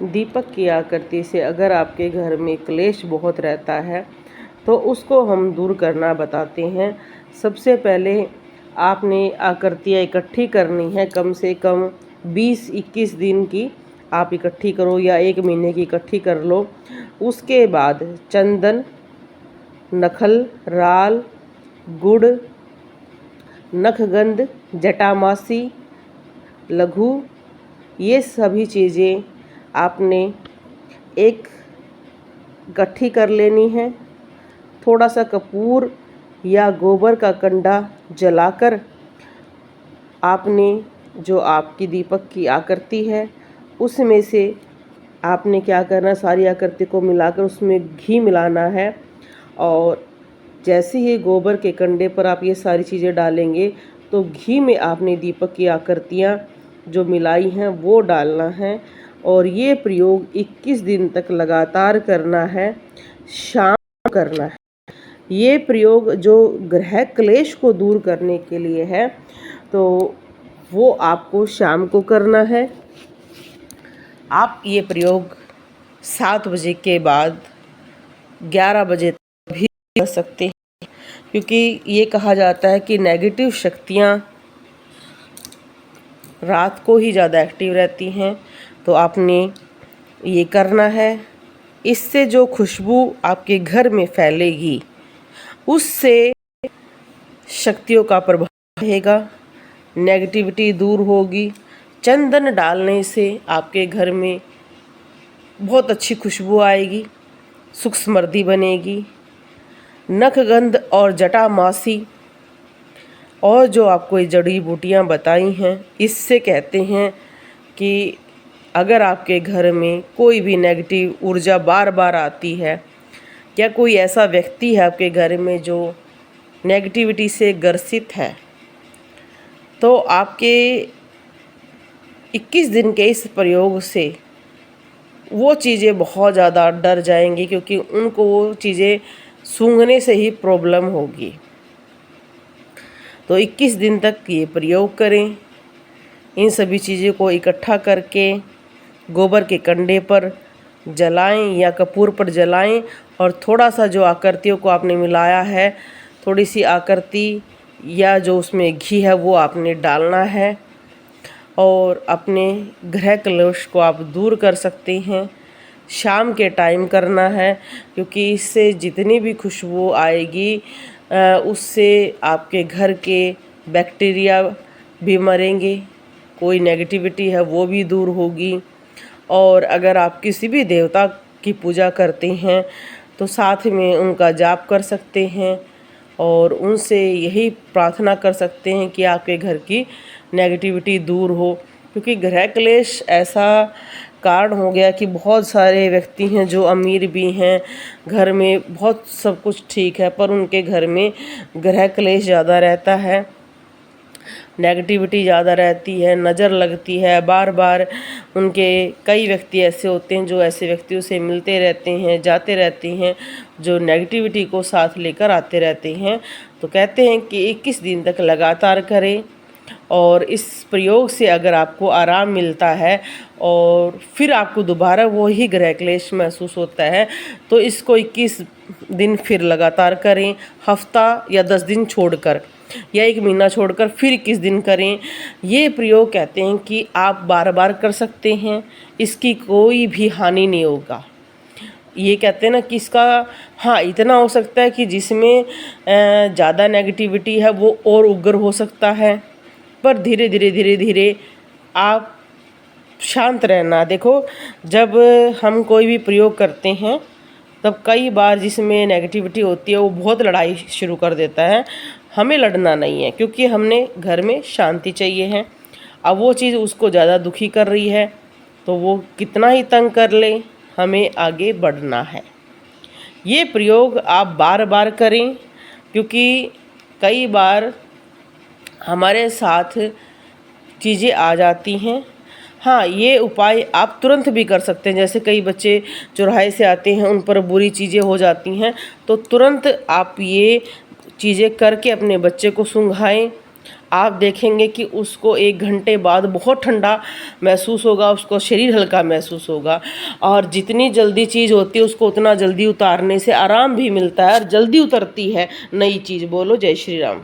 दीपक की आकृति से अगर आपके घर में क्लेश बहुत रहता है तो उसको हम दूर करना बताते हैं। सबसे पहले आपने आकृतियाँ इकट्ठी करनी है, कम से कम 20-21 दिन की आप इकट्ठी करो या 1 महीने की इकट्ठी कर लो। उसके बाद चंदन, नखल, राल, गुड़, नखगंध, जटामासी, लघु, ये सभी चीज़ें आपने एक इकट्ठी कर लेनी है। थोड़ा सा कपूर या गोबर का कंडा जलाकर आपने जो आपकी दीपक की आकृति है उसमें से आपने क्या करना, सारी आकृति को मिलाकर उसमें घी मिलाना है। और जैसे ही गोबर के कंडे पर आप ये सारी चीज़ें डालेंगे तो घी में आपने दीपक की आकृतियाँ जो मिलाई हैं वो डालना है। और ये प्रयोग 21 दिन तक लगातार करना है, शाम करना है। ये प्रयोग जो ग्रह क्लेश को दूर करने के लिए है तो वो आपको शाम को करना है। आप ये प्रयोग 7 बजे के बाद 11 बजे तक भी कर सकते हैं, क्योंकि ये कहा जाता है कि नेगेटिव शक्तियाँ रात को ही ज़्यादा एक्टिव रहती हैं। तो आपने ये करना है। इससे जो खुशबू आपके घर में फैलेगी उससे शक्तियों का प्रभाव रहेगा, नेगेटिविटी दूर होगी। चंदन डालने से आपके घर में बहुत अच्छी खुशबू आएगी, सुख समृद्धि बनेगी। नखगंध और जटामासी और जो आपको ये जड़ी बूटियाँ बताई हैं, इससे कहते हैं कि अगर आपके घर में कोई भी नेगेटिव ऊर्जा बार बार आती है या कोई ऐसा व्यक्ति है आपके घर में जो नेगेटिविटी से ग्रसित है, तो आपके 21 दिन के इस प्रयोग से वो चीज़ें बहुत ज़्यादा डर जाएंगी, क्योंकि उनको वो चीज़ें सूंघने से ही प्रॉब्लम होगी। तो 21 दिन तक ये प्रयोग करें। इन सभी चीज़ों को इकट्ठा करके गोबर के कंडे पर जलाएं या कपूर पर जलाएं। और थोड़ा सा जो आकृतियों को आपने मिलाया है, थोड़ी सी आकृति या जो उसमें घी है वो आपने डालना है। और अपने ग्रह क्लेश को आप दूर कर सकते हैं। शाम के टाइम करना है, क्योंकि इससे जितनी भी खुशबू आएगी उससे आपके घर के बैक्टीरिया भी मरेंगे, कोई नेगेटिविटी है वो भी दूर होगी। और अगर आप किसी भी देवता की पूजा करते हैं तो साथ में उनका जाप कर सकते हैं और उनसे यही प्रार्थना कर सकते हैं कि आपके घर की नेगेटिविटी दूर हो। क्योंकि ग्रह क्लेश ऐसा कारण हो गया कि बहुत सारे व्यक्ति हैं जो अमीर भी हैं, घर में बहुत सब कुछ ठीक है, पर उनके घर में ग्रह क्लेश ज़्यादा रहता है, नेगेटिविटी ज़्यादा रहती है, नज़र लगती है बार बार। उनके कई व्यक्ति ऐसे होते हैं जो ऐसे व्यक्तियों से मिलते रहते हैं, जाते रहते हैं, जो नेगेटिविटी को साथ लेकर आते रहते हैं। तो कहते हैं कि 21 दिन तक लगातार करें। और इस प्रयोग से अगर आपको आराम मिलता है और फिर आपको दोबारा वही ग्रह क्लेश महसूस होता है तो इसको 21 दिन फिर लगातार करें, हफ्ता या 10 दिन छोड़कर या 1 महीना छोड़कर फिर 21 दिन करें। ये प्रयोग कहते हैं कि आप बार बार कर सकते हैं, इसकी कोई भी हानि नहीं होगा। ये कहते हैं ना कि इसका हाँ इतना हो सकता है कि जिसमें ज़्यादा नेगेटिविटी है वो और उग्र हो सकता है, पर धीरे धीरे आप शांत रहना। देखो, जब हम कोई भी प्रयोग करते हैं तब कई बार जिसमें नेगेटिविटी होती है वो बहुत लड़ाई शुरू कर देता है। हमें लड़ना नहीं है, क्योंकि हमने घर में शांति चाहिए है। अब वो चीज़ उसको ज़्यादा दुखी कर रही है तो वो कितना ही तंग कर ले, हमें आगे बढ़ना है। ये प्रयोग आप बार बार करें, क्योंकि कई बार हमारे साथ चीज़ें आ जाती हैं। हाँ, ये उपाय आप तुरंत भी कर सकते हैं। जैसे कई बच्चे चौराहे से आते हैं, उन पर बुरी चीज़ें हो जाती हैं, तो तुरंत आप ये चीज़ें करके अपने बच्चे को सूंघाएं। आप देखेंगे कि उसको 1 घंटे बाद बहुत ठंडा महसूस होगा, उसको शरीर हल्का महसूस होगा। और जितनी जल्दी चीज़ होती है उसको उतना जल्दी उतारने से आराम भी मिलता है और जल्दी उतरती है नई चीज़। बोलो जय श्री राम।